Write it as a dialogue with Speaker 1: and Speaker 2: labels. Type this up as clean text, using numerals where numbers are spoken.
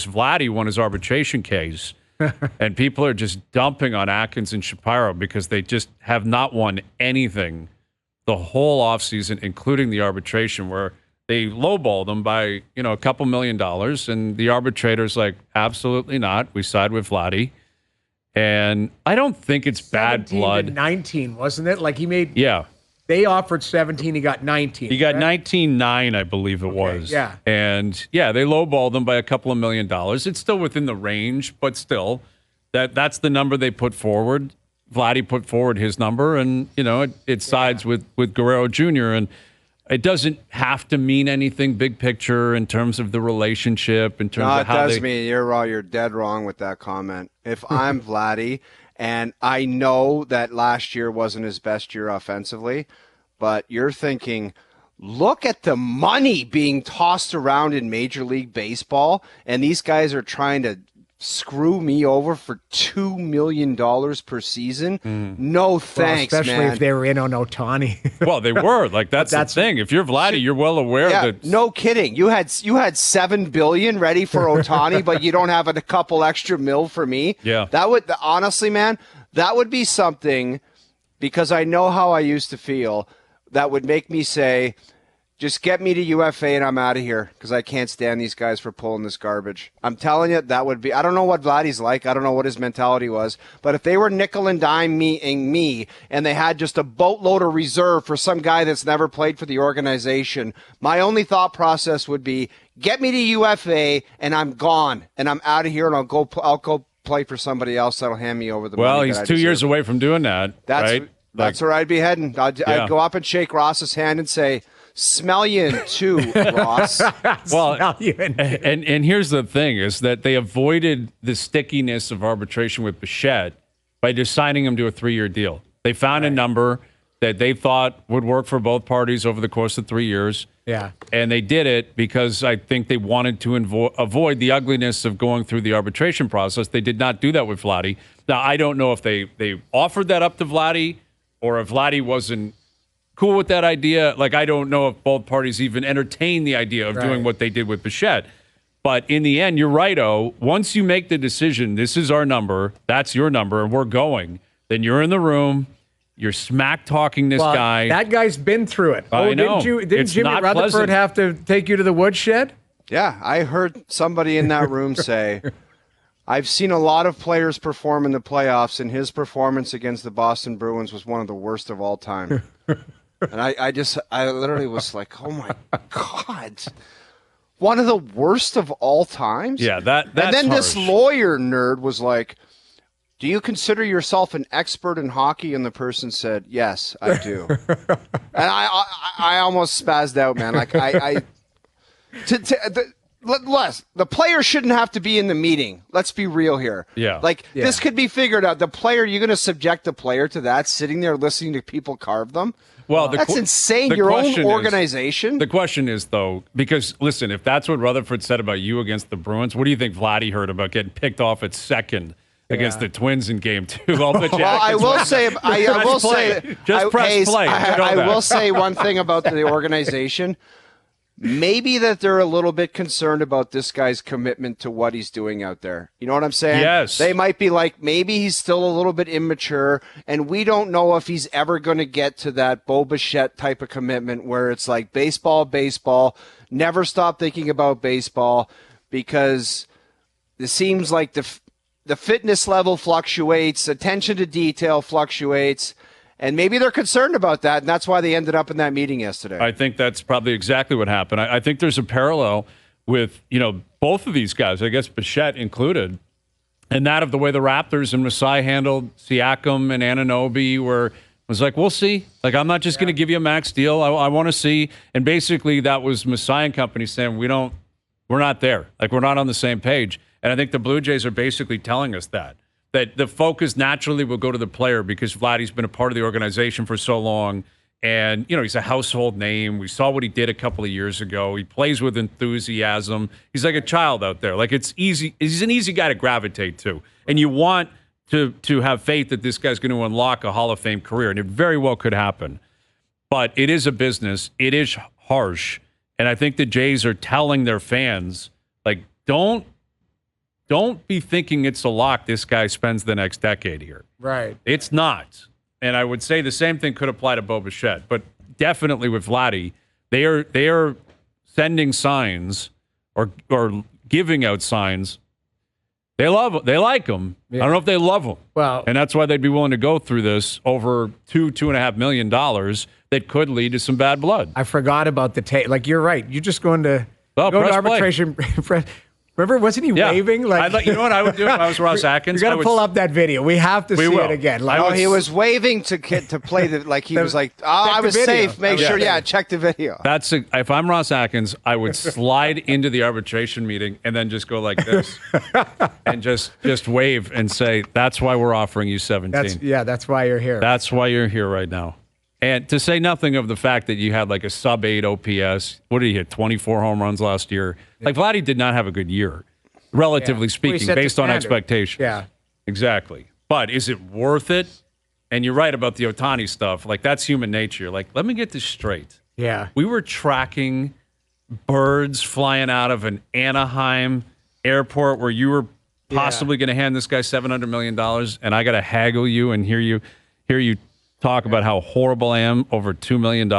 Speaker 1: Vladdy won his arbitration case, and people are just dumping on Atkins and Shapiro because they just have not won anything the whole offseason, including the arbitration, where they lowballed them by, a couple $1 million, and the arbitrator's like, absolutely not. We side with Vladdy. And I don't think it's bad blood.
Speaker 2: 19, wasn't it? Like he made.
Speaker 1: Yeah.
Speaker 2: They offered 17. He got 19.
Speaker 1: He got 19.9, I believe it was.
Speaker 2: Yeah.
Speaker 1: And yeah, they lowballed them by a couple of $1 million. It's still within the range, but still, that's the number they put forward. Vladdy put forward his number, and it sides with Guerrero Jr. And it doesn't have to mean anything big picture in terms of the relationship, in terms of how
Speaker 3: it does mean you're wrong. You're dead wrong with that comment. If I'm Vladdy, and I know that last year wasn't his best year offensively, but you're thinking, look at the money being tossed around in Major League Baseball, and these guys are trying to screw me over for $2 million per season. No thanks,
Speaker 2: especially
Speaker 3: man.
Speaker 2: if they were in on Ohtani.
Speaker 1: Well, they were. Like that's the thing. If you're Vladdy, you're well aware that.
Speaker 3: No kidding. You had $7 billion ready for Ohtani, but you don't have a couple extra mil for me.
Speaker 1: Yeah.
Speaker 3: That would honestly, man, that would be something, because I know how I used to feel, that would make me say, just get me to UFA and I'm out of here, because I can't stand these guys for pulling this garbage. I'm telling you, that would be, I don't know what Vladdy's like. I don't know what his mentality was. But if they were nickel and diming me and they had just a boatload of reserve for some guy that's never played for the organization, my only thought process would be, get me to UFA and I'm gone and I'm out of here, and I'll go play for somebody else that'll hand me over the money.
Speaker 1: Well, he's 2 years away from doing that. Right?
Speaker 3: That's where I'd be heading. I'd go up and shake Ross's hand and say, smell you in two, Ross.
Speaker 1: Well, and here's the thing, is that they avoided the stickiness of arbitration with Bichette by just signing him to a 3-year deal. They found a number that they thought would work for both parties over the course of 3 years.
Speaker 2: Yeah.
Speaker 1: And they did it because I think they wanted to avoid the ugliness of going through the arbitration process. They did not do that with Vladdy. Now, I don't know if they offered that up to Vladdy, or if Vladdy wasn't cool with that idea. Like, I don't know if both parties even entertained the idea of doing what they did with Bichette. But in the end, you're right, once you make the decision, this is our number, that's your number, and we're going, then you're in the room, you're smack-talking this guy.
Speaker 2: That guy's been through it.
Speaker 1: I know.
Speaker 2: Didn't Jimmy Rutherford have to take you to the woodshed?
Speaker 3: Yeah, I heard somebody in that room say, I've seen a lot of players perform in the playoffs, and his performance against the Boston Bruins was one of the worst of all time. And I literally was like, oh my God, one of the worst of all times?
Speaker 1: Yeah, that's
Speaker 3: And then
Speaker 1: harsh.
Speaker 3: this lawyer nerd was like, do you consider yourself an expert in hockey? And the person said, yes, I do. And I almost spazzed out, man. Like, the player shouldn't have to be in the meeting. Let's be real here.
Speaker 1: Yeah.
Speaker 3: This could be figured out. The player, you're going to subject the player to that, sitting there listening to people carve them?
Speaker 1: Well,
Speaker 3: that's insane. Your own organization.
Speaker 1: The question is, though, because, listen, if that's what Rutherford said about you against the Bruins, what do you think Vladdy heard about getting picked off at second against the Twins in Game 2?
Speaker 3: I will say one thing about the organization. Maybe that they're a little bit concerned about this guy's commitment to what he's doing out there. You know what I'm saying?
Speaker 1: Yes.
Speaker 3: They might be like, maybe he's still a little bit immature, and we don't know if he's ever going to get to that Bo Bichette type of commitment where it's like baseball, never stop thinking about baseball, because it seems like the fitness level fluctuates, attention to detail fluctuates. And maybe they're concerned about that, and that's why they ended up in that meeting yesterday.
Speaker 1: I think that's probably exactly what happened. I think there's a parallel with, both of these guys, I guess Bichette included, and that of the way the Raptors and Masai handled Siakam and Anunoby, where it was like, we'll see. Like, I'm not just going to give you a max deal. I want to see. And basically that was Masai and company saying, we're not there. Like, we're not on the same page. And I think the Blue Jays are basically telling us that the focus naturally will go to the player, because Vladdy's been a part of the organization for so long. And, he's a household name. We saw what he did a couple of years ago. He plays with enthusiasm. He's like a child out there. Like, it's easy. He's an easy guy to gravitate to. And you want to have faith that this guy's going to unlock a Hall of Fame career. And it very well could happen. But it is a business. It is harsh. And I think the Jays are telling their fans, like, don't don't be thinking it's a lock this guy spends the next decade here.
Speaker 2: Right.
Speaker 1: It's not. And I would say the same thing could apply to Bo Bichette, but definitely with Vladdy, they are sending signs or giving out signs. They like him. Yeah. I don't know if they love him.
Speaker 2: Well,
Speaker 1: and that's why they'd be willing to go through this over $2.5 million that could lead to some bad blood.
Speaker 2: I forgot about the tape. Like, you're right. You're just going to go to arbitration. Remember, wasn't he waving?
Speaker 1: Like, you know what I would do if I was Ross Atkins?
Speaker 2: You got to pull up that video. We have to see it again.
Speaker 3: Like, he was waving to play the like he was like, I was safe. Make sure, check the video.
Speaker 1: If I'm Ross Atkins, I would slide into the arbitration meeting and then just go like this and just wave and say, "That's why we're offering you 17."
Speaker 2: That's why you're here.
Speaker 1: That's why you're here right now. And to say nothing of the fact that you had like a sub-8 OPS. What did he hit? 24 home runs last year. Like, Vladdy did not have a good year, relatively speaking, based on expectations.
Speaker 2: Yeah.
Speaker 1: Exactly. But is it worth it? And you're right about the Ohtani stuff. Like, that's human nature. Like, let me get this straight.
Speaker 2: Yeah.
Speaker 1: We were tracking birds flying out of an Anaheim airport where you were possibly going to hand this guy $700 million, and I got to haggle you and hear you talk about how horrible I am over $2 million.